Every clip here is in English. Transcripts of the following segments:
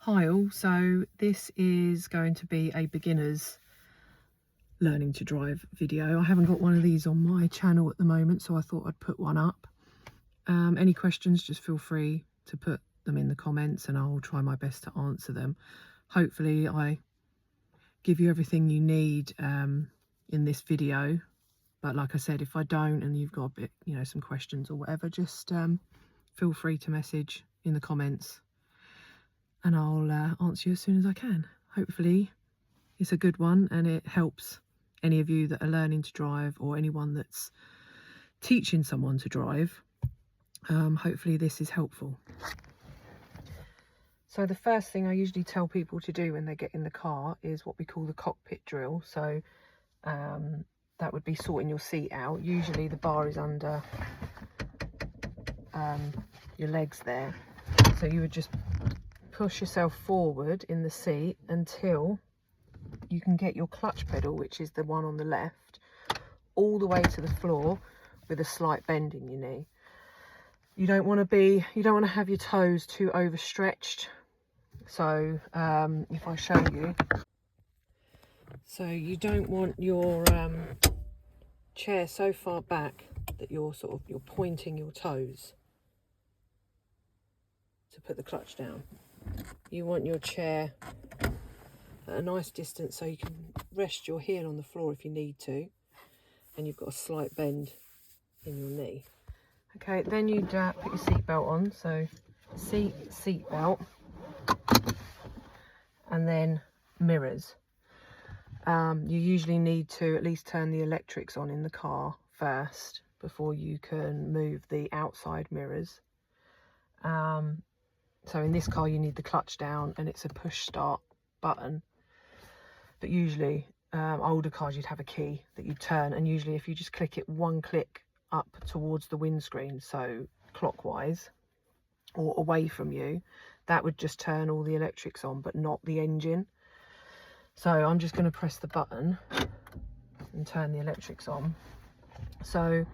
Hi all, so this is going to be a beginner's learning to drive video. I haven't got one of these on my channel at the moment, so I thought I'd put one up. Any questions, just feel free to put them in the comments and I'll try my best to answer them. Hopefully I give you everything you need in this video, but like I said, if I don't and you've got a bit, some questions or whatever, just feel free to message in the comments and I'll answer you as soon as I can. Hopefully it's a good one and it helps any of you that are learning to drive or anyone that's teaching someone to drive. Hopefully this is helpful. So the first thing I usually tell people to do when they get in the car is what we call the cockpit drill. So that would be sorting your seat out. Usually the bar is under your legs there. So you would just push yourself forward in the seat until you can get your clutch pedal, which is the one on the left, all the way to the floor with a slight bend in your knee. You don't want to have your toes too overstretched. So if I show you, so you don't want your chair so far back that you're pointing your toes to put the clutch down. You want your chair at a nice distance so you can rest your heel on the floor if you need to, and you've got a slight bend in your knee. Okay, then you'd put your seatbelt on, so seat belt, and then mirrors. You usually need to at least turn the electrics on in the car first before you can move the outside mirrors. So in this car you need the clutch down and it's a push start button, but usually older cars you'd have a key that you turn, and usually if you just click it one click up towards the windscreen, so clockwise or away from you, that would just turn all the electrics on but not the engine. So I'm just going to press the button and turn the electrics on. So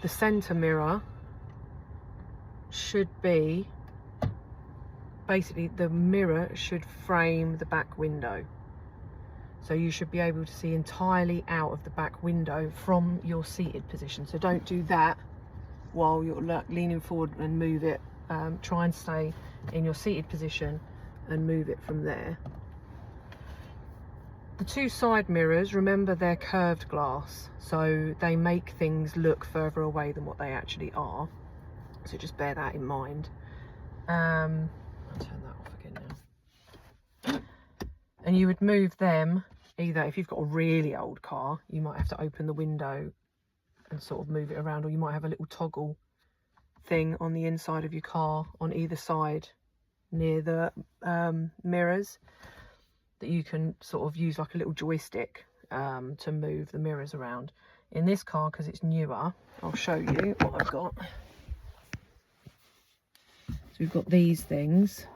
the center mirror should be, basically the mirror should frame the back window. So you should be able to see entirely out of the back window from your seated position. So don't do that while you're leaning forward and move it. Try and stay in your seated position and move it from there. The two side mirrors, remember they're curved glass, so they make things look further away than what they actually are. So just bear that in mind. I'll turn that off again now. And you would move them, either if you've got a really old car, you might have to open the window and sort of move it around, or you might have a little toggle thing on the inside of your car on either side near the mirrors that you can sort of use like a little joystick to move the mirrors around. In this car, because it's newer, I'll show you what I've got. So we've got these things,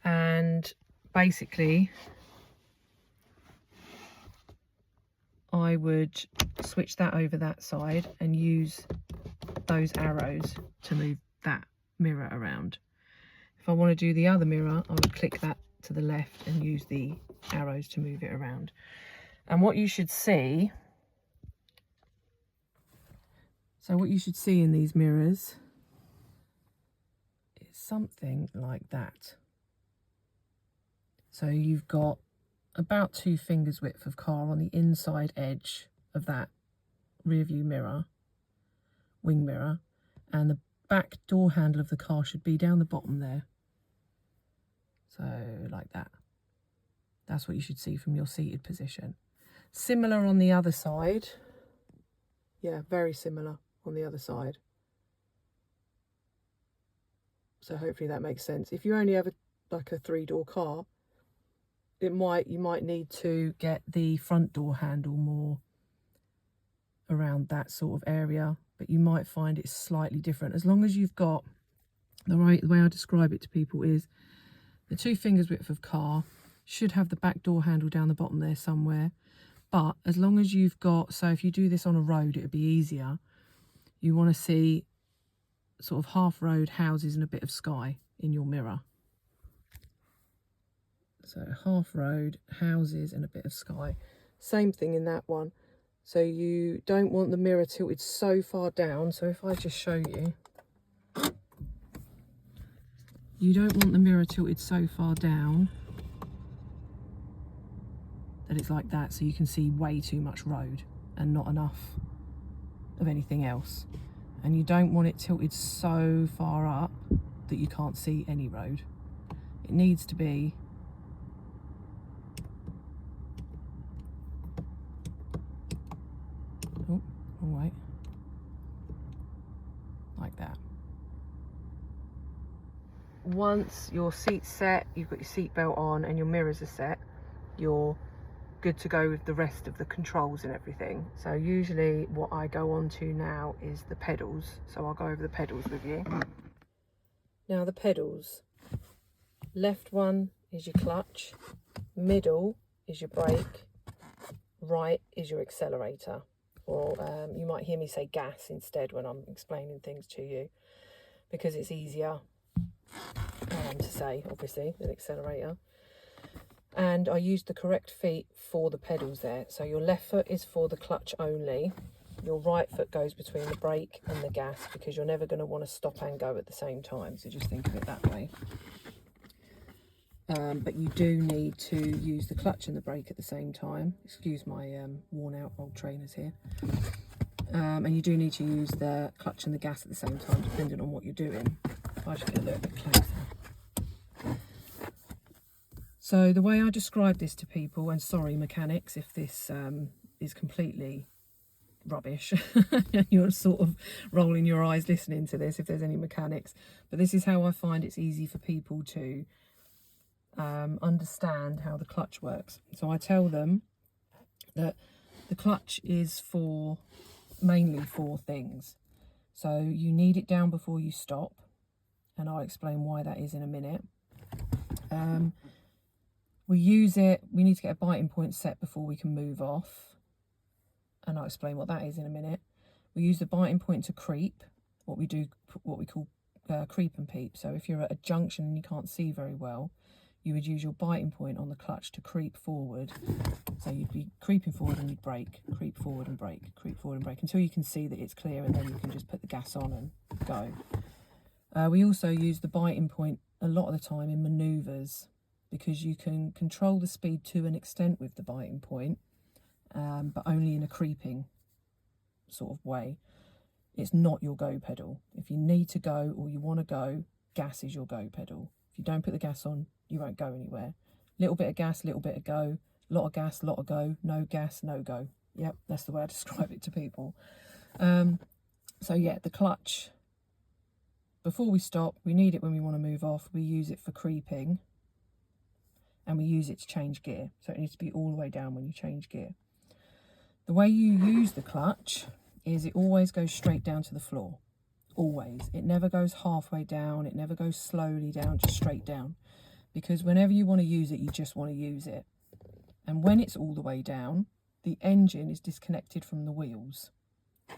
and basically I would switch that over that side and use those arrows to move that mirror around. If I want to do the other mirror, I would click that to the left and use the arrows to move it around. And what you should see, in these mirrors is something like that. So you've got about 2 fingers width of car on the inside edge of that rear view mirror, wing mirror, and the back door handle of the car should be down the bottom there. So like that. That's what you should see from your seated position. Similar on the other side. Yeah, very similar on the other side. So hopefully that makes sense. If you only have like a 3-door car, you might need to get the front door handle more around that sort of area, but you might find it's slightly different. As long as you've got the way I describe it to people is the 2 fingers width of car should have the back door handle down the bottom there somewhere. But as long as you've got, so if you do this on a road, it would be easier. You want to see sort of half road houses and a bit of sky in your mirror. So half road, houses and a bit of sky. Same thing in that one. So you don't want the mirror tilted so far down. So if I just show you, you don't want the mirror tilted so far down that it's like that, so you can see way too much road and not enough of anything else. And you don't want it tilted so far up that you can't see any road. It needs to be wrong way, like that. Once your seat's set, you've got your seat belt on and your mirrors are set, you're good to go with the rest of the controls and everything. So usually what I go on to now is the pedals. So I'll go over the pedals with you. Now the pedals, left one is your clutch, middle is your brake, right is your accelerator. Or you might hear me say gas instead when I'm explaining things to you, because it's easier to say, obviously, than accelerator. And I used the correct feet for the pedals there. So your left foot is for the clutch only. Your right foot goes between the brake and the gas, because you're never going to want to stop and go at the same time. So just think of it that way. But you do need to use the clutch and the brake at the same time. Excuse my worn out old trainers here. And you do need to use the clutch and the gas at the same time, depending on what you're doing. I'll just get a little bit closer. So the way I describe this to people, and sorry mechanics if this is completely rubbish, you're sort of rolling your eyes listening to this if there's any mechanics, but this is how I find it's easy for people to understand how the clutch works. So I tell them that the clutch is for mainly 4 things. So you need it down before you stop, and I'll explain why that is in a minute. We need to get a biting point set before we can move off, and I'll explain what that is in a minute. We use the biting point to creep, what we call creep and peep. So if you're at a junction and you can't see very well, you would use your biting point on the clutch to creep forward. So you'd be creeping forward and you'd brake, creep forward and brake, creep forward and brake, until you can see that it's clear, and then you can just put the gas on and go. We also use the biting point a lot of the time in manoeuvres, because you can control the speed to an extent with the biting point, but only in a creeping sort of way. It's not your go pedal. If you need to go or you want to go, gas is your go pedal. If you don't put the gas on, you won't go anywhere. Little bit of gas, little bit of go. Lot of gas, lot of go. No gas, no go. Yep, that's the way I describe it to people. So yeah, the clutch, before we stop, we need it when we want to move off. We use it for creeping, and we use it to change gear. So it needs to be all the way down when you change gear. The way you use the clutch is it always goes straight down to the floor. Always. It never goes halfway down. It never goes slowly down, just straight down. Because whenever you want to use it, you just want to use it. And when it's all the way down, the engine is disconnected from the wheels.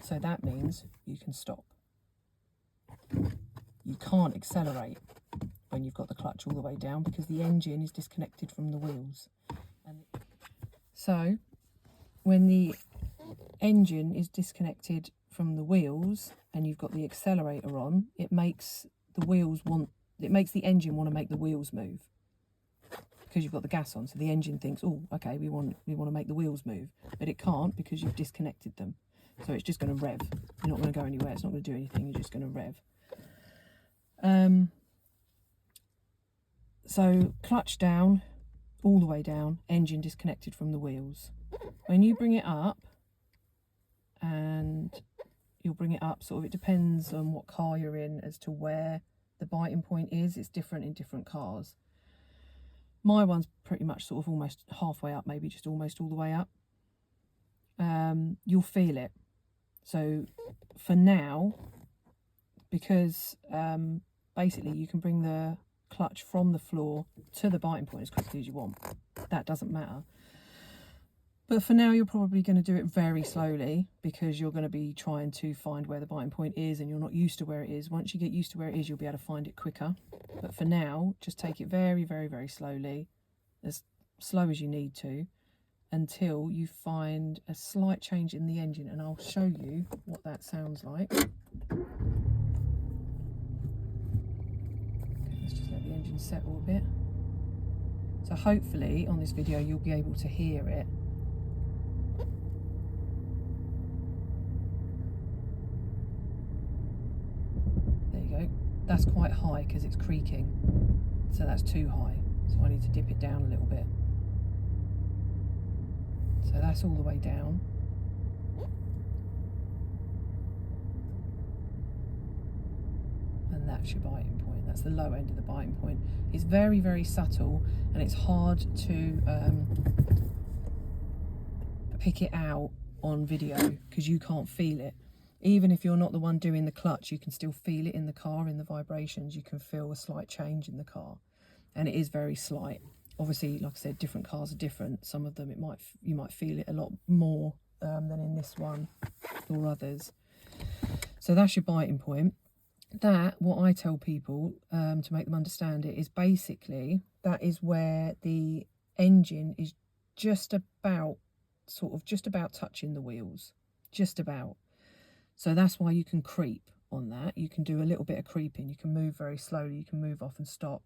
So that means you can stop. You can't accelerate when you've got the clutch all the way down, because the engine is disconnected from the wheels. And so when the engine is disconnected from the wheels and you've got the accelerator on, it makes the engine want to make the wheels move, because you've got the gas on. So the engine thinks, oh, okay, we want to make the wheels move, but it can't because you've disconnected them. So it's just going to rev. You're not going to go anywhere. It's not going to do anything. You're just going to rev. So clutch down, all the way down, engine disconnected from the wheels. When you bring it up, and you'll bring it up, sort of, it depends on what car you're in as to where the biting point is. It's different in different cars. My one's pretty much sort of almost halfway up, maybe just almost all the way up. You'll feel it. So for now, because basically you can bring the clutch from the floor to the biting point as quickly as you want. That doesn't matter. But for now, you're probably going to do it very slowly because you're going to be trying to find where the biting point is and you're not used to where it is. Once you get used to where it is, you'll be able to find it quicker. But for now, just take it very, very, very slowly, as slow as you need to, until you find a slight change in the engine. And I'll show you what that sounds like. Okay, let's just let the engine settle a bit. So hopefully on this video, you'll be able to hear it. That's quite high because it's creaking, so that's too high, so I need to dip it down a little bit. So that's all the way down. And that's your biting point. That's the low end of the biting point. It's very, very subtle and it's hard to pick it out on video because you can't feel it. Even if you're not the one doing the clutch, you can still feel it in the car, in the vibrations. You can feel a slight change in the car, and it is very slight. Obviously, like I said, different cars are different. Some of them you might feel it a lot more than in this one or others. So that's your biting point. That, what I tell people to make them understand it, is basically that is where the engine is just about touching the wheels, just about. So that's why you can creep on that. You can do a little bit of creeping. You can move very slowly. You can move off and stop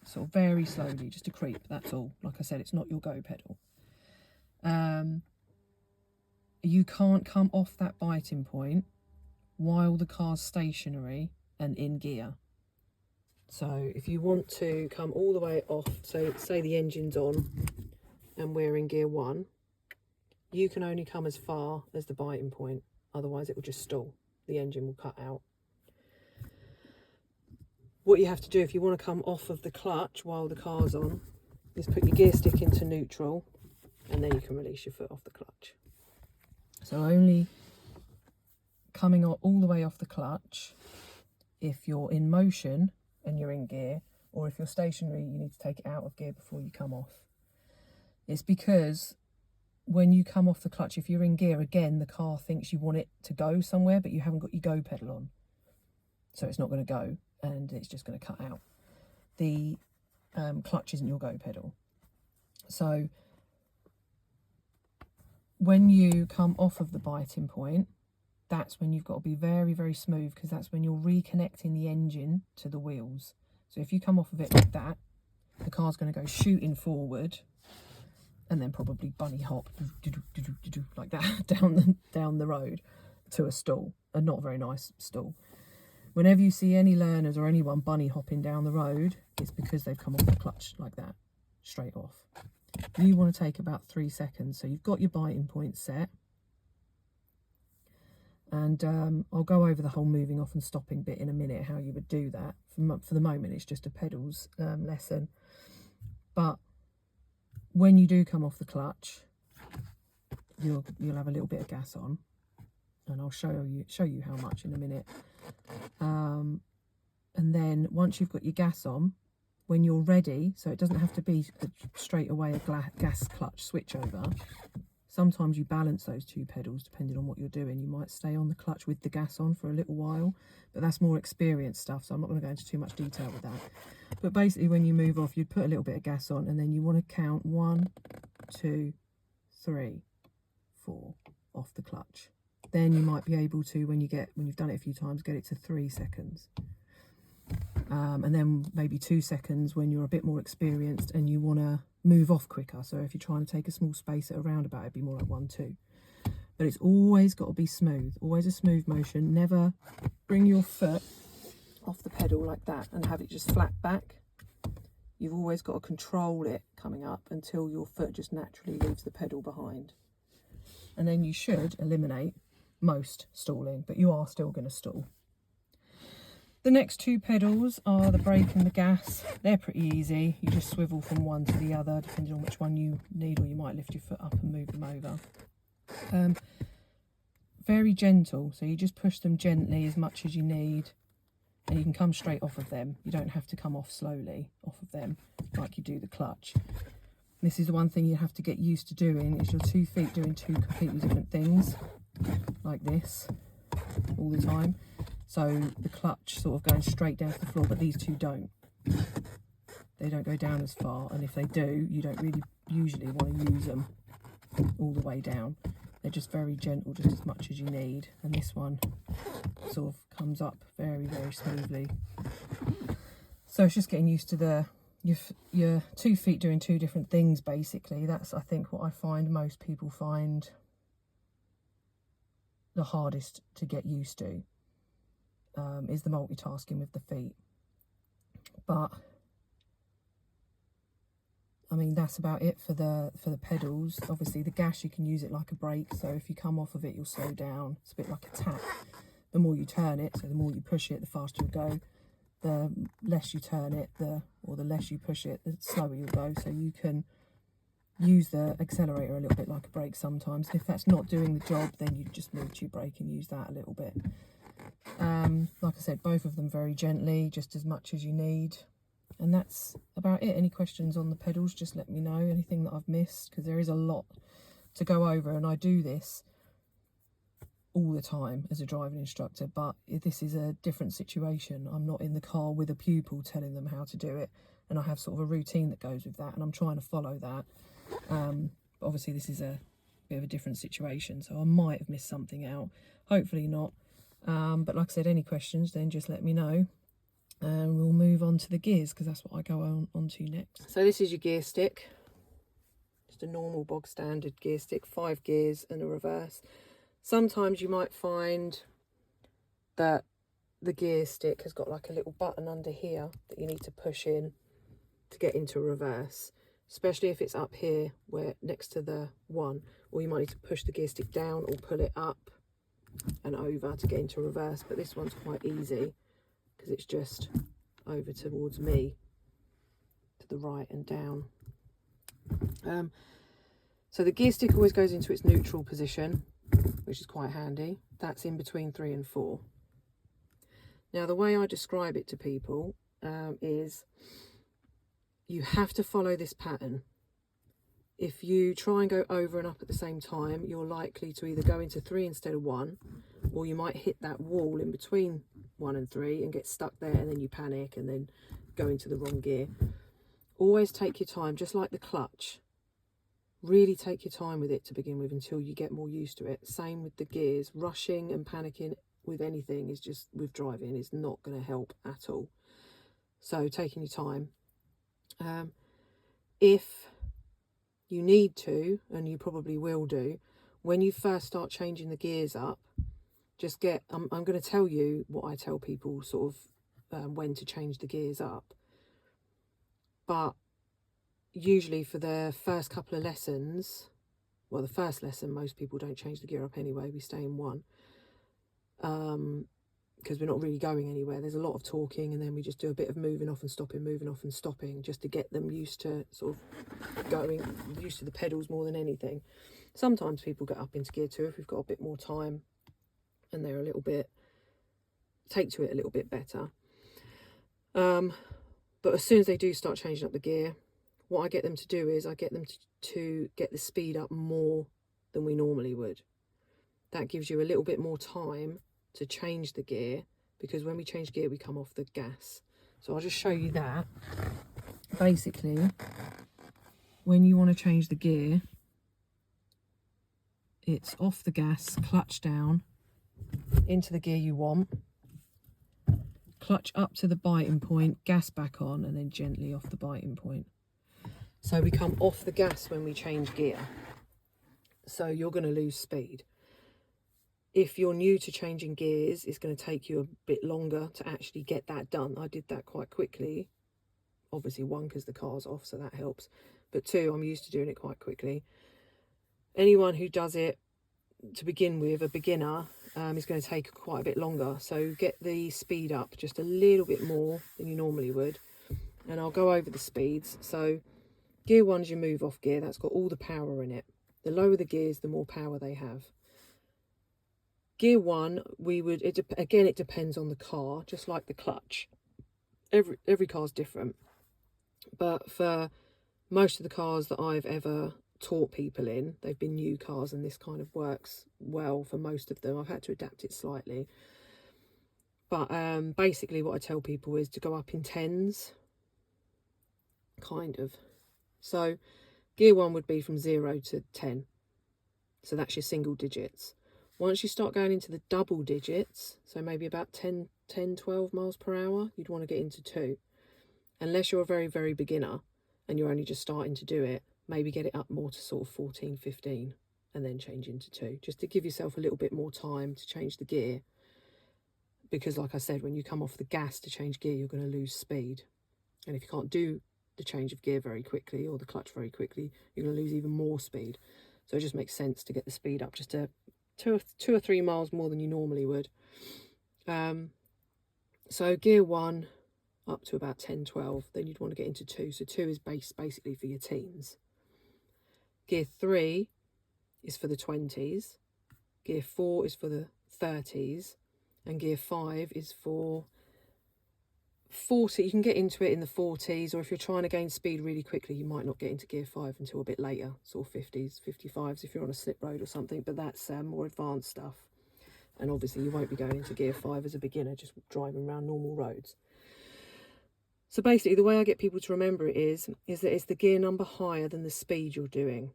sort of very slowly, just a creep. That's all. Like I said, it's not your go pedal. You can't come off that biting point while the car's stationary and in gear. So if you want to come all the way off, so say the engine's on and we're in gear 1, you can only come as far as the biting point. Otherwise it will just stall. The engine will cut out. What you have to do if you want to come off of the clutch while the car's on is put your gear stick into neutral and then you can release your foot off the clutch. So only coming all the way off the clutch if you're in motion and you're in gear, or if you're stationary, you need to take it out of gear before you come off. It's because when you come off the clutch, if you're in gear, again, the car thinks you want it to go somewhere, but you haven't got your go pedal on. So it's not going to go, and it's just going to cut out. The clutch isn't your go pedal. So when you come off of the biting point, that's when you've got to be very, very smooth, because that's when you're reconnecting the engine to the wheels. So if you come off of it like that, the car's going to go shooting forward, and then probably bunny hop like that down the road to a stall, a not very nice stall. Whenever you see any learners or anyone bunny hopping down the road, it's because they've come off the clutch like that, straight off. You want to take about 3 seconds. So you've got your biting point set. And I'll go over the whole moving off and stopping bit in a minute, how you would do that. For the moment, it's just a pedals lesson. But when you do come off the clutch, you'll have a little bit of gas on, and I'll show you how much in a minute. And then once you've got your gas on, when you're ready, so it doesn't have to be straight away a gas clutch switch over. Sometimes you balance those two pedals depending on what you're doing. You might stay on the clutch with the gas on for a little while, but that's more experience stuff, so I'm not going to go into too much detail with that. But basically when you move off, you'd put a little bit of gas on, and then you want to count 1, 2, 3, 4 off the clutch. Then you might be able to, when you've done it a few times, get it to 3 seconds. And then maybe 2 seconds when you're a bit more experienced and you want to move off quicker. So if you're trying to take a small space at a roundabout, it'd be more like 1, 2. But it's always got to be smooth, always a smooth motion. Never bring your foot off the pedal like that and have it just flat back. You've always got to control it coming up until your foot just naturally leaves the pedal behind. And then you should eliminate most stalling, but you are still going to stall. The next 2 pedals are the brake and the gas. They're pretty easy. You just swivel from one to the other, depending on which one you need, or you might lift your foot up and move them over. Very gentle, so you just push them gently as much as you need, and you can come straight off of them. You don't have to come off slowly off of them like you do the clutch. This is the one thing you have to get used to doing, is your 2 feet doing 2 completely different things, like this, all the time. So the clutch sort of going straight down to the floor, but these two don't. They don't go down as far, and if they do, you don't really usually want to use them all the way down. They're just very gentle, just as much as you need. And this one sort of comes up very, very smoothly. So it's just getting used to your 2 feet doing 2 different things, basically. That's, I think, what I find most people find the hardest to get used to, is the multitasking with the feet. But I mean, that's about it for the pedals. Obviously the gas, you can use it like a brake, so if you come off of it, you'll slow down. It's a bit like a tap. The more you turn it, so the more you push it, the faster you'll go. The less you turn it, or the less you push it, the slower you'll go. So you can use the accelerator a little bit like a brake sometimes. If that's not doing the job, then you just move to your brake and use that a little bit. Like I said, both of them very gently, just as much as you need. And that's about it. Any questions on the pedals, just let me know. Anything that I've missed, because there is a lot to go over, and I do this all the time as a driving instructor, but this is a different situation. I'm not in the car with a pupil telling them how to do it, and I have sort of a routine that goes with that, and I'm trying to follow that. But obviously this is a bit of a different situation, so I might have missed something out. Hopefully not. But like I said, any questions, then just let me know. And we'll move on to the gears, because that's what I go on to next. So this is your gear stick, just a normal bog standard gear stick, 5 gears and a reverse. Sometimes you might find that the gear stick has got like a little button under here that you need to push in to get into reverse, especially if it's up here where next to the 1, or you might need to push the gear stick down or pull it up and over to get into reverse. But this one's quite easy, because it's just over towards me, to the right and down. So the gear stick always goes into its neutral position, which is quite handy. That's in between 3 and 4. Now the way I describe it to people is you have to follow this pattern. If you try and go over and up at the same time, you're likely to either go into 3 instead of 1, or you might hit that wall in between 1 and 3 and get stuck there, and then you panic and then go into the wrong gear. Always take your time, just like the clutch. Really take your time with it to begin with until you get more used to it. Same with the gears. Rushing and panicking with anything is just, with driving, is not going to help at all. So taking your time. If you need to, and you probably will do, when you first start changing the gears up, just get, I'm going to tell you what I tell people sort of when to change the gears up. But usually for the first couple of lessons, well, the first lesson, most people don't change the gear up anyway. We stay in 1 because we're not really going anywhere. There's a lot of talking, and then we just do a bit of moving off and stopping, just to get them used to sort of going, used to the pedals more than anything. Sometimes people get up into gear 2 if we've got a bit more time and they're a little bit, take to it a little bit better. But as soon as they do start changing up the gear, what I get them to do is I get them to get the speed up more than we normally would. That gives you a little bit more time to change the gear, because when we change gear, we come off the gas. So I'll just show you that. Basically, when you want to change the gear, it's off the gas, clutch down, into the gear you want, clutch up to the biting point, gas back on, and then gently off the biting point. So we come off the gas when we change gear. So you're going to lose speed. If you're new to changing gears, it's going to take you a bit longer to actually get that done. I did that quite quickly. Obviously, 1, because the car's off, so that helps. But 2, I'm used to doing it quite quickly. Anyone who does it to begin with, a beginner, is going to take quite a bit longer. So get the speed up just a little bit more than you normally would. And I'll go over the speeds. So gear 1 is your move off gear. That's got all the power in it. The lower the gears, the more power they have. Gear 1, again, it depends on the car, just like the clutch. Every car's different. But for most of the cars that I've ever taught people in, they've been new cars, and this kind of works well for most of them. I've had to adapt it slightly. But basically what I tell people is to go up in tens, kind of. So gear 1 would be from 0 to 10. So that's your single digits. Once you start going into the double digits, so maybe about 10, 12 miles per hour, you'd want to get into 2. Unless you're a very, very beginner and you're only just starting to do it, maybe get it up more to sort of 14, 15 and then change into 2, just to give yourself a little bit more time to change the gear. Because like I said, when you come off the gas to change gear, you're going to lose speed. And if you can't do the change of gear very quickly or the clutch very quickly, you're going to lose even more speed. So it just makes sense to get the speed up just to 2 or 3 miles more than you normally would. So gear 1 up to about 10, 12, then you'd want to get into 2. So 2 is basically for your teens. Gear 3 is for the 20s. Gear 4 is for the 30s. And gear 5 is for 40. You can get into it in the 40s, or if you're trying to gain speed really quickly, you might not get into gear 5 until a bit later, sort of 50s, 55s if you're on a slip road or something, but that's more advanced stuff. And obviously you won't be going into gear 5 as a beginner, just driving around normal roads. So basically the way I get people to remember it is that it's the gear number higher than the speed you're doing.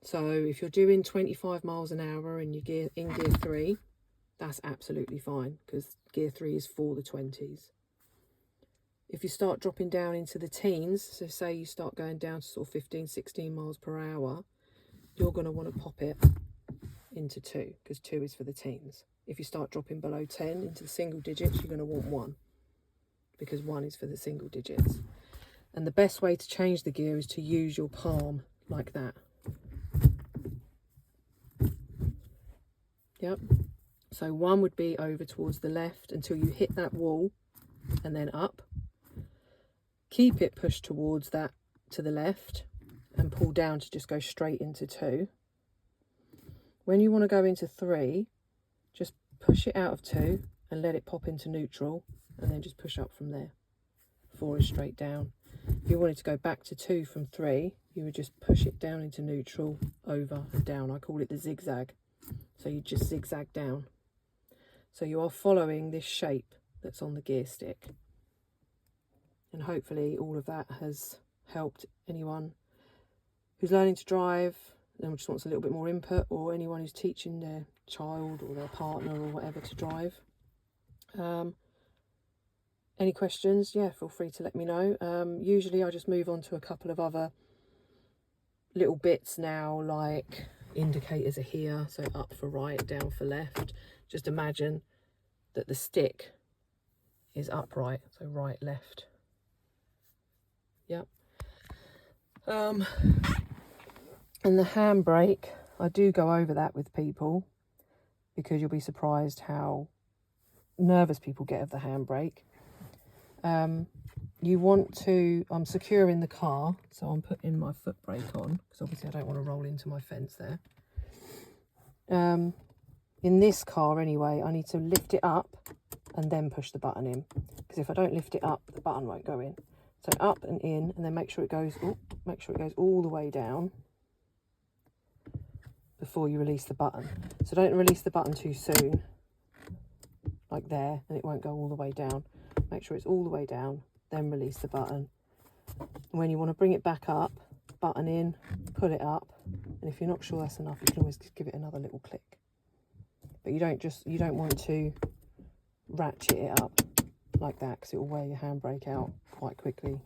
So if you're doing 25 miles an hour and you're in gear 3, that's absolutely fine, because gear 3 is for the 20s. If you start dropping down into the teens, so say you start going down to sort of 15, 16 miles per hour, you're going to want to pop it into 2, because 2 is for the teens. If you start dropping below 10 into the single digits, you're going to want 1, because 1 is for the single digits. And the best way to change the gear is to use your palm like that. Yep. So 1 would be over towards the left until you hit that wall, and then up. Keep it pushed towards that to the left and pull down to just go straight into 2. When you want to go into 3, just push it out of 2 and let it pop into neutral, and then just push up from there. 4 is straight down. If you wanted to go back to 2 from 3, you would just push it down into neutral, over and down. I call it the zigzag. So you just zigzag down. So you are following this shape that's on the gear stick. And hopefully all of that has helped anyone who's learning to drive and just wants a little bit more input, or anyone who's teaching their child or their partner or whatever to drive. Any questions? Yeah, feel free to let me know. Usually I just move on to a couple of other little bits now, like indicators are here, so up for right, down for left. Just imagine that the stick is upright, so right, left. Yep. And the handbrake, I do go over that with people, because you'll be surprised how nervous people get of the handbrake. You want to, I'm securing the car, so I'm putting my foot brake on, because obviously I don't want to roll into my fence there. In this car anyway, I need to lift it up and then push the button in, because if I don't lift it up, the button won't go in. So up and in, and then make sure it goes all the way down before you release the button. So don't release the button too soon, like there, and it won't go all the way down. Make sure it's all the way down, then release the button. When you want to bring it back up, button in, pull it up, and if you're not sure that's enough, you can always give it another little click. But you don't want to ratchet it up like that, because it will wear your handbrake out quite quickly.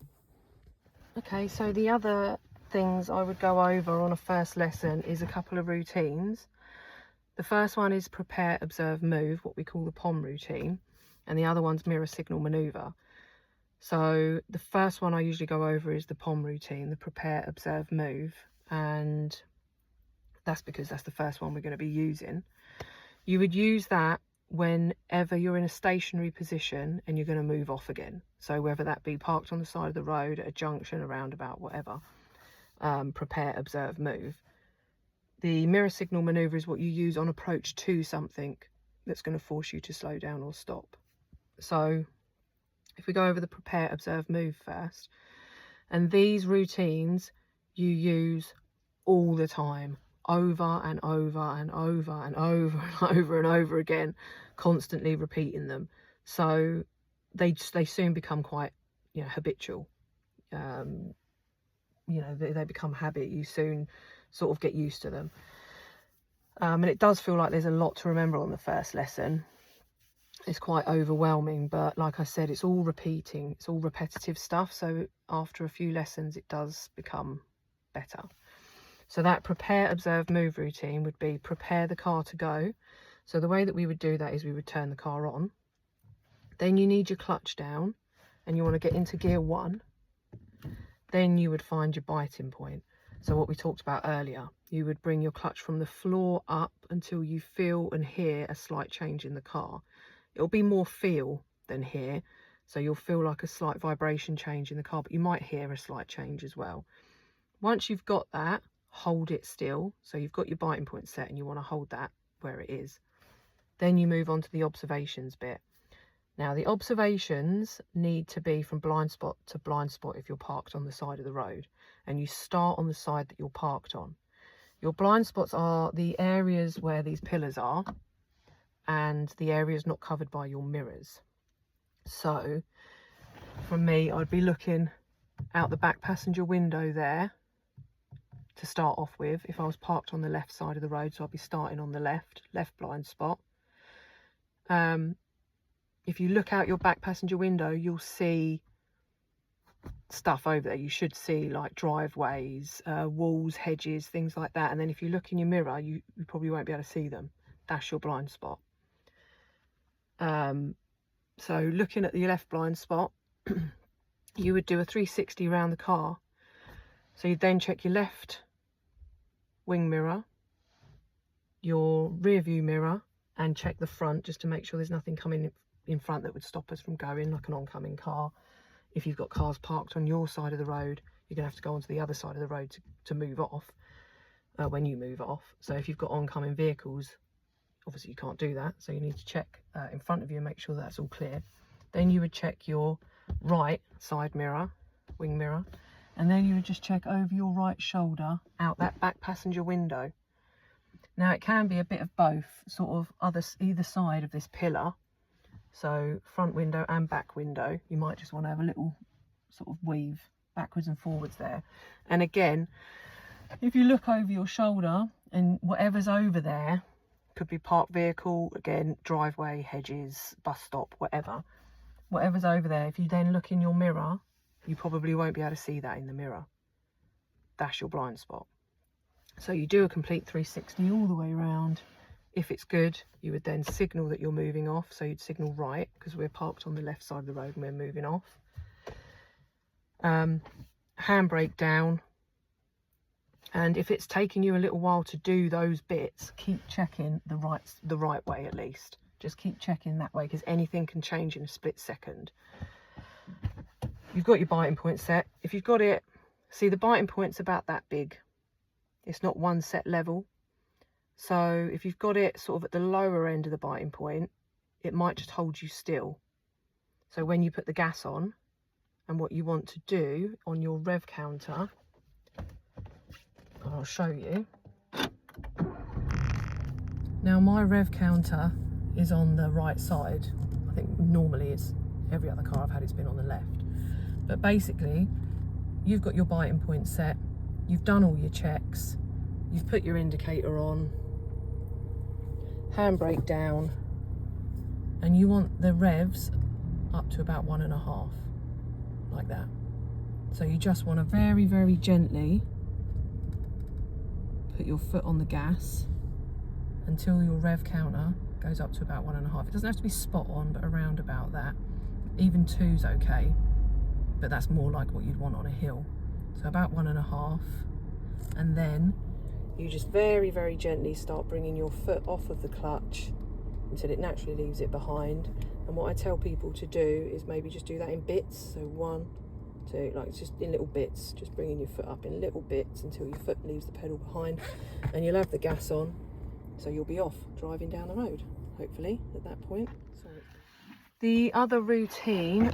Okay, so the other things I would go over on a first lesson is a couple of routines. The first one is prepare, observe, move, what we call the POM routine, and the other one's mirror signal maneuver. So the first one I usually go over is the POM routine, the prepare, observe, move, and that's because that's the first one we're going to be using. You would use that whenever you're in a stationary position and you're going to move off again. So whether that be parked on the side of the road, at a junction, a roundabout, whatever. Prepare, observe, move. The mirror signal maneuver is what you use on approach to something that's going to force you to slow down or stop. So if we go over the prepare, observe, move first, And these routines you use all the time, over and over and over and over and over and over again, constantly repeating them. So they soon become quite, you know, habitual. You know, they become habit. You soon sort of get used to them. And it does feel like there's a lot to remember on the first lesson. It's quite overwhelming, but like I said, it's all repeating, it's all repetitive stuff. So after a few lessons, it does become better. So that prepare, observe, move routine would be prepare the car to go. So the way that we would do that is we would turn the car on. Then you need your clutch down and you want to get into gear 1. Then you would find your biting point. So what we talked about earlier, you would bring your clutch from the floor up until you feel and hear a slight change in the car. It'll be more feel than hear. So you'll feel like a slight vibration change in the car, but you might hear a slight change as well. Once you've got that, hold it still. So you've got your biting point set and you want to hold that where it is. Then you move on to the observations bit. Now the observations need to be from blind spot to blind spot if you're parked on the side of the road, and you start on the side that you're parked on. Your blind spots are the areas where these pillars are and the areas not covered by your mirrors. So for me, I'd be looking out the back passenger window there to start off with if I was parked on the left side of the road. So I'd be starting on the left blind spot. If you look out your back passenger window, you'll see stuff over there. You should see like driveways, walls, hedges, things like that. And then if you look in your mirror, you probably won't be able to see them. That's your blind spot. So looking at the left blind spot, you would do a 360 around the car. So you'd then check your left wing mirror, your rear view mirror, and check the front just to make sure there's nothing coming in front that would stop us from going, like an oncoming car. If you've got cars parked on your side of the road, you're gonna have to go onto the other side of the road to move off when you move off. So if you've got oncoming vehicles, obviously you can't do that. So you need to check in front of you and make sure that's all clear. Then you would check your right side mirror, wing mirror, and then you would just check over your right shoulder out that back passenger window. Now it can be a bit of both, sort of either side of this pillar. So front window and back window, you might just want to have a little sort of weave backwards and forwards there. And again, if you look over your shoulder and whatever's over there, could be parked vehicle, again, driveway, hedges, bus stop, whatever's over there, if you then look in your mirror, you probably won't be able to see that in the mirror. That's your blind spot. So you do a complete 360 all the way around. If it's good, you would then signal that you're moving off. So you'd signal right because we're parked on the left side of the road and we're moving off. Handbrake down. And if it's taking you a little while to do those bits, keep checking the right way at least. Just keep checking that way because anything can change in a split second. You've got your biting point set. If you've got it, see the biting point's about that big. It's not one set level. So if you've got it sort of at the lower end of the biting point, it might just hold you still. So when you put the gas on, and what you want to do on your rev counter, I'll show you. Now my rev counter is on the right side. I think normally it's every other car I've had, it's been on the left. But basically, you've got your biting point set, you've done all your checks, you've put your indicator on, handbrake down, and you want the revs up to about 1.5, like that. So you just want to very, very gently put your foot on the gas until your rev counter goes up to about 1.5. It doesn't have to be spot on, but around about that. Even 2's okay, but that's more like what you'd want on a hill. So about 1.5, and then you just very, very gently start bringing your foot off of the clutch until it naturally leaves it behind. And what I tell people to do is maybe just do that in bits. So 1, 2, like it's just in little bits, just bringing your foot up in little bits until your foot leaves the pedal behind, and you'll have the gas on. So you'll be off driving down the road, hopefully, at that point. So the other routine,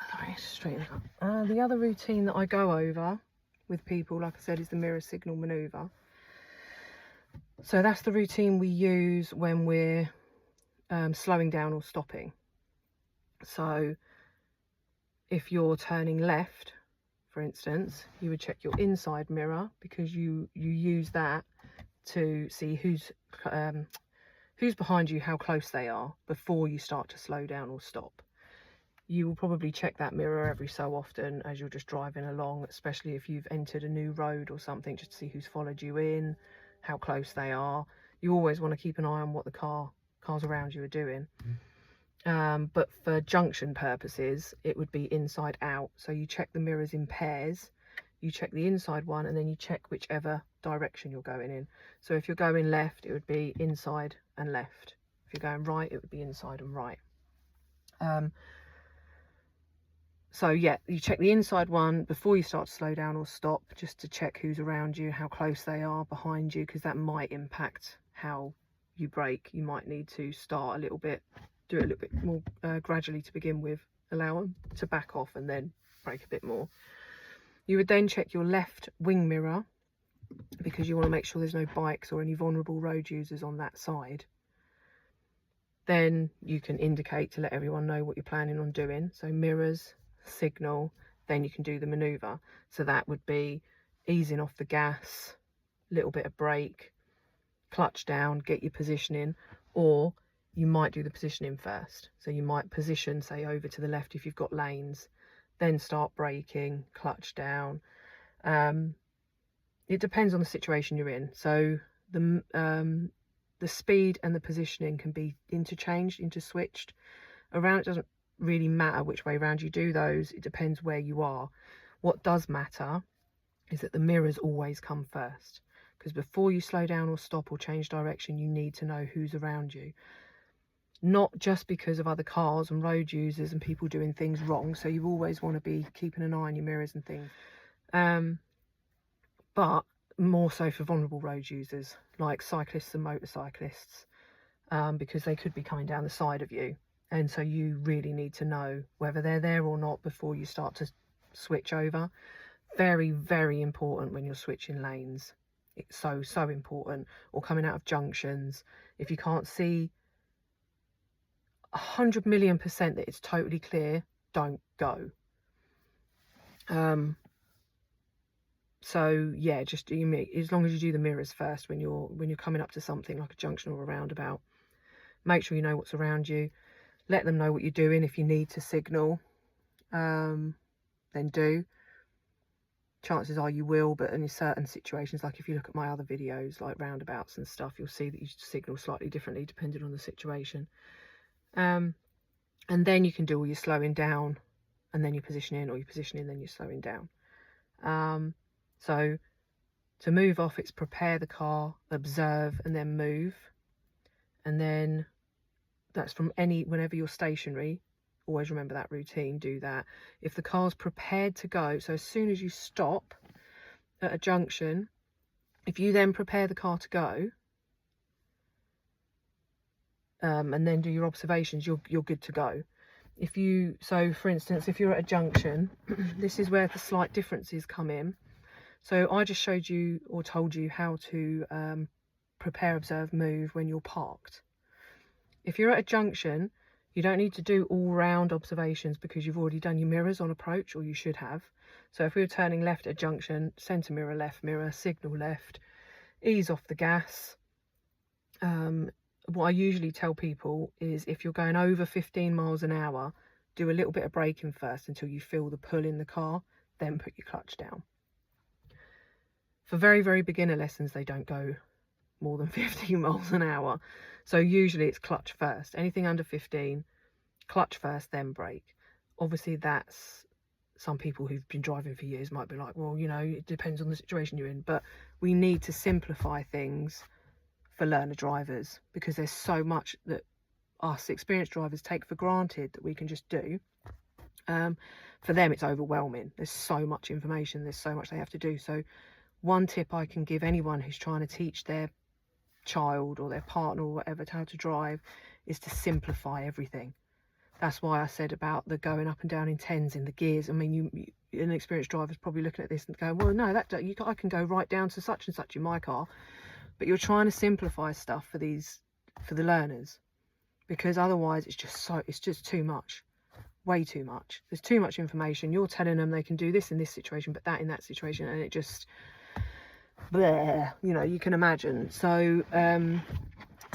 sorry, Okay, straighten it up. The other routine that I go over with people, like I said, is the mirror signal maneuver. So that's the routine we use when we're slowing down or stopping. So if you're turning left, for instance, you would check your inside mirror, because you use that to see who's behind you, how close they are, before you start to slow down or stop. You will probably check that mirror every so often as you're just driving along, especially if you've entered a new road or something, just to see who's followed you in, how close they are. You always want to keep an eye on what the cars around you are doing. But for junction purposes, it would be inside out. So you check the mirrors in pairs. You check the inside one, and then you check whichever direction you're going in. So if you're going left, it would be inside and left. If you're going right, it would be inside and right. So yeah, you check the inside one before you start to slow down or stop, just to check who's around you, how close they are behind you, because that might impact how you brake. You might need to start a little bit, do it a little bit more gradually to begin with, allow them to back off and then brake a bit more. You would then check your left wing mirror, because you want to make sure there's no bikes or any vulnerable road users on that side. Then you can indicate to let everyone know what you're planning on doing. So mirrors, signal, then you can do the maneuver. So that would be easing off the gas, little bit of brake, clutch down, get your positioning, or you might do the positioning first. So you might position, say, over to the left if you've got lanes, then start braking, clutch down. It depends on the situation you're in. So the speed and the positioning can be interchanged, interswitched around. It doesn't really matter which way around you do those. It depends where you are. What does matter is that the mirrors always come first, because before you slow down or stop or change direction, you need to know who's around you. Not just because of other cars and road users and people doing things wrong. So you always want to be keeping an eye on your mirrors and things. But more so for vulnerable road users like cyclists and motorcyclists, because they could be coming down the side of you. And so you really need to know whether they're there or not before you start to switch over. Very, very important when you're switching lanes. It's so, so important. Or coming out of junctions. If you can't see 100 million% that it's totally clear, don't go. So yeah, just as long as you do the mirrors first when you're coming up to something like a junction or a roundabout, make sure you know what's around you. Let them know what you're doing. If you need to signal, then do. Chances are you will, but in certain situations, like if you look at my other videos, like roundabouts and stuff, you'll see that you signal slightly differently depending on the situation. And then you can do all your slowing down, and then you're positioning, or you're positioning, then you're slowing down. So to move off, it's prepare the car, observe, and then move. And then that's from whenever you're stationary, always remember that routine, do that. If the car's prepared to go, so as soon as you stop at a junction, if you then prepare the car to go, and then do your observations, you're good to go. So for instance, if you're at a junction, this is where the slight differences come in. So I just showed you or told you how to prepare, observe, move when you're parked. If you're at a junction, you don't need to do all-round observations because you've already done your mirrors on approach, or you should have. So if we were turning left at a junction, centre mirror, left mirror, signal left, ease off the gas. What I usually tell people is if you're going over 15 miles an hour, do a little bit of braking first until you feel the pull in the car, then put your clutch down. For very, very beginner lessons, they don't go more than 15 miles an hour. So usually it's clutch first. Anything under 15, clutch first, then brake. Obviously that's, some people who've been driving for years might be like, well, it depends on the situation you're in. But we need to simplify things for learner drivers, because there's so much that us experienced drivers take for granted that we can just do. For them, it's overwhelming. There's so much information. There's so much they have to do. So one tip I can give anyone who's trying to teach their child or their partner or whatever how to drive is to simplify everything. That's why I said about the going up and down in tens in the gears. I mean, an experienced driver's probably looking at this and going, well, no, I can go right down to such and such in my car. But you're trying to simplify stuff for the learners, because otherwise it's just too much, way too much. There's too much information. You're telling them they can do this in this situation, but that in that situation, and it just, bleh, you know, you can imagine. So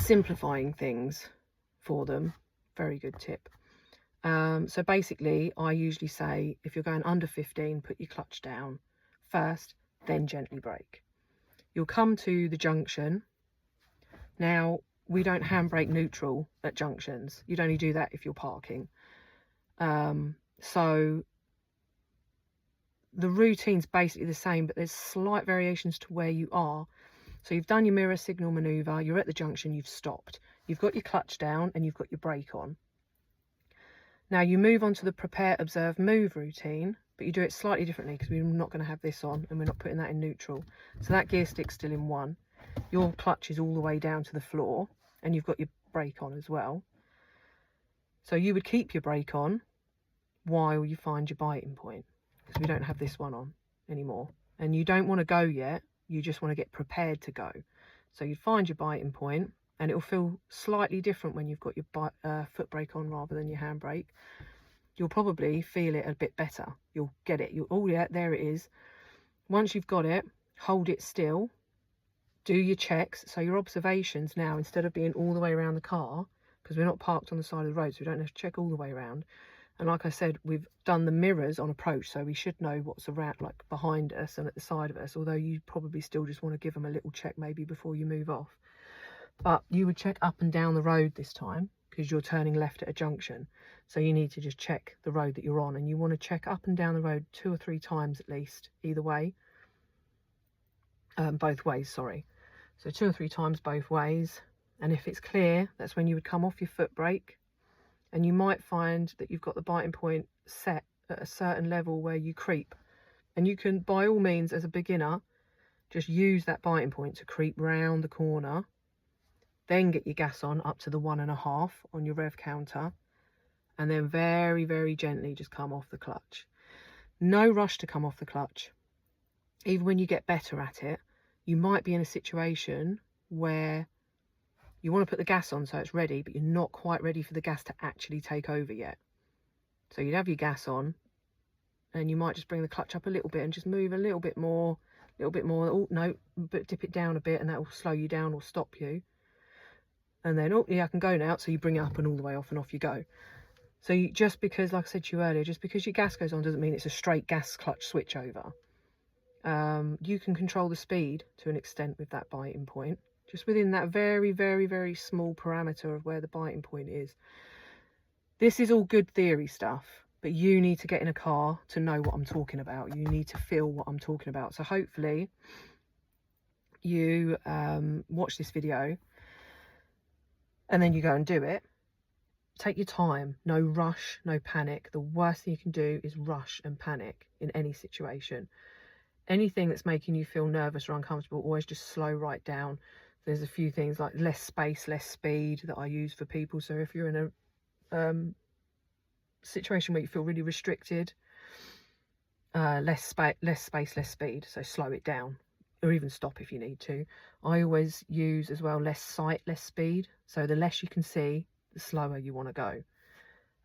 simplifying things for them, very good tip. So basically, I usually say, if you're going under 15, put your clutch down first, then gently brake. You'll come to the junction. Now, we don't handbrake neutral at junctions. You'd only do that if you're parking. So the routine's basically the same, but there's slight variations to where you are. So you've done your mirror signal manoeuvre, you're at the junction, you've stopped. You've got your clutch down and you've got your brake on. Now you move on to the prepare, observe, move routine, but you do it slightly differently because we're not going to have this on and we're not putting that in neutral. So that gear stick's still in 1. Your clutch is all the way down to the floor and you've got your brake on as well. So you would keep your brake on while you find your biting point, because we don't have this one on anymore. And you don't want to go yet, you just want to get prepared to go. So you find your biting point, and it will feel slightly different when you've got your foot brake on rather than your handbrake. You'll probably feel it a bit better. You'll get it. Oh yeah, there it is. Once you've got it, hold it still. Do your checks. So your observations now, instead of being all the way around the car, because we're not parked on the side of the road, so we don't have to check all the way around. And like I said, we've done the mirrors on approach, so we should know what's around, like behind us and at the side of us, although you probably still just want to give them a little check maybe before you move off. But you would check up and down the road this time, because you're turning left at a junction. So you need to just check the road that you're on, and you want to check up and down the road 2 or 3 times at least, either way. Both ways, sorry. So 2 or 3 times both ways. And if it's clear, that's when you would come off your foot brake. And you might find that you've got the biting point set at a certain level where you creep. And you can, by all means, as a beginner, just use that biting point to creep round the corner. Then get your gas on up to the 1.5 on your rev counter. And then very, very gently just come off the clutch. No rush to come off the clutch. Even when you get better at it, you might be in a situation where you want to put the gas on so it's ready, but you're not quite ready for the gas to actually take over yet. So you'd have your gas on, and you might just bring the clutch up a little bit and just move a little bit more. Oh, no, but dip it down a bit, and that will slow you down or stop you. And then, oh, yeah, I can go now. So you bring it up and all the way off, and off you go. So just because, like I said to you earlier, just because your gas goes on doesn't mean it's a straight gas clutch switch over. You can control the speed to an extent with that biting point, just within that very, very, very small parameter of where the biting point is. This is all good theory stuff, but you need to get in a car to know what I'm talking about. You need to feel what I'm talking about. So hopefully you watch this video and then you go and do it. Take your time, no rush, no panic. The worst thing you can do is rush and panic in any situation. Anything that's making you feel nervous or uncomfortable, always just slow right down. There's a few things like less space, less speed that I use for people. So if you're in a situation where you feel really restricted, less space, less speed. So slow it down, or even stop if you need to. I always use as well less sight, less speed. So the less you can see, the slower you want to go.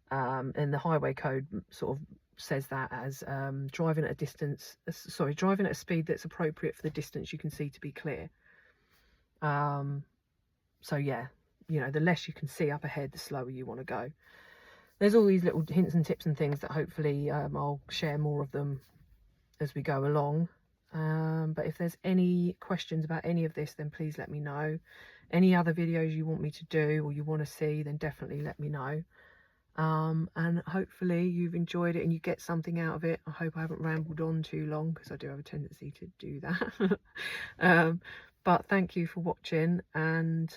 And the highway code sort of says that as driving at a speed that's appropriate for the distance you can see to be clear. So yeah, you know, the less you can see up ahead, the slower you want to go. There's all these little hints and tips and things that hopefully I'll share more of them as we go along. But if there's any questions about any of this, then please let me know. Any other videos you want me to do or you want to see, then definitely let me know. And hopefully you've enjoyed it and you get something out of it. I hope I haven't rambled on too long, because I do have a tendency to do that. But thank you for watching, and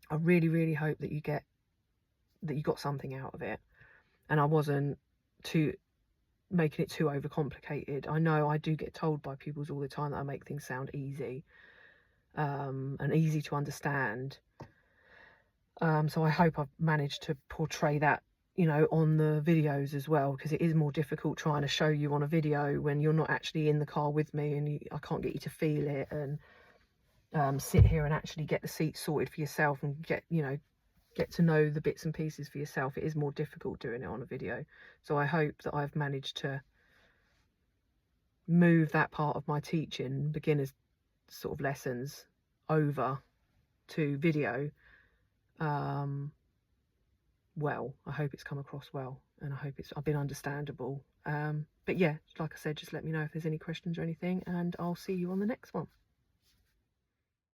I really, really hope that you got something out of it, and I wasn't making it too overcomplicated. I know I do get told by people all the time that I make things sound easy, and easy to understand. So I hope I've managed to portray that you know, on the videos as well, because it is more difficult trying to show you on a video when you're not actually in the car with me, and I can't get you to feel it and sit here and actually get the seat sorted for yourself and get, you know, get to know the bits and pieces for yourself. It is more difficult doing it on a video. So I hope that I've managed to move that part of my teaching, beginners sort of lessons, over to video well. I hope it's come across well, and I hope I've been understandable. But yeah, like I said, just let me know if there's any questions or anything, and I'll see you on the next one.